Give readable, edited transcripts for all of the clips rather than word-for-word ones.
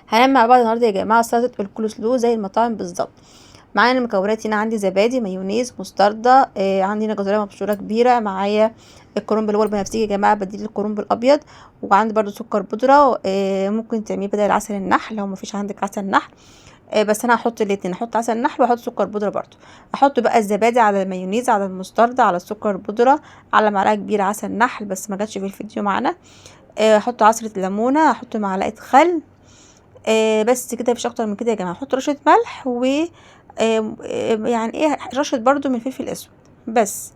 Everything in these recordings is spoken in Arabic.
هنعمل مع بعض النهارده يا جماعه سلطه الكول سلو زي المطاعم بالظبط. معانا المكونات هنا، عندي زبادي، مايونيز، مستردة، عندي هنا جزرية مبشورة كبيرة، معايا الكرنب اللي هو البنفسجي يا جماعة بديل الكرنب الأبيض، وعندي برضو سكر بودرة، ممكن تعمليه بدل عسل النحل لو مفيش عندك عسل نحل. بس انا هحط الاتنين، هحط عسل نحل واحط سكر بودرة برضو. احط بقى الزبادي على المايونيز على المستردة على السكر بودرة على معلقة كبيرة عسل نحل، بس ما جاتش في الفيديو معانا. احط عصرة ليمونة، احط معلقة خل. بس كده، مفيش اكتر من كده يا جماعه. احط رشه ملح و يعني ايه، رشه برضو من فلفل اسود بس.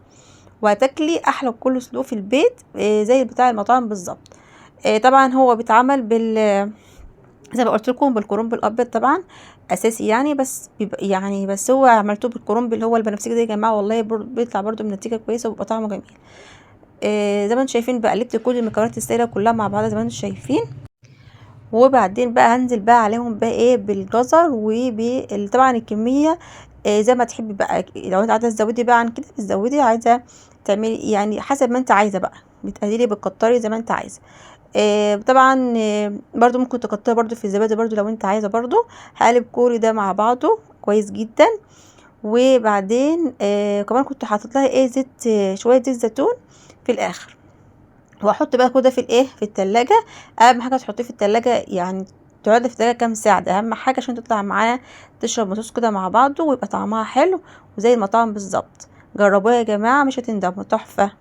وهتاكلي احلى كل سلو في البيت زي بتاع المطاعم بالظبط. طبعا هو بيتعمل زي ما قلت لكم بالكرنب الابيض طبعا اساسي يعني، بس بيبقى يعني بس هو عملته بالكرنب اللي هو البنفسجي ده يا جماعه، والله بيطلع برضو بنتيجه كويسه وبيبقى طعمه جميل. زي ما انتم شايفين بقى قلبت كل المكونات السائله كلها مع بعضها زي ما انتم شايفين. وبعدين بقى هنزل بقى عليهم بقى ايه بالجزر طبعا الكميه زي ما تحبي بقى. لو انت عايزه تزودي بقى عن كده بتزودي، عايزه تعملي يعني حسب ما انت عايزه بقى، بتقللي بتكتري زي ما انت عايزه. طبعا برضو ممكن تكتري برضو في الزبادي برضو لو انت عايزه برضو. هقلب كل ده مع بعضه كويس جدا. وبعدين كمان كنت حاطط لها ايه زيت، شويه زيت زيتون في الاخر. واحط بقى كده في الايه في التلاجة. اهم حاجه تحطيه في التلاجة يعني تقعد في التلاجة كام ساعه، ده اهم حاجه عشان تطلع معانا تشرب مصوص كده مع بعضه ويبقى طعمها حلو وزي المطاعم بالظبط. جربوها يا جماعه مش هتندموا، تحفه.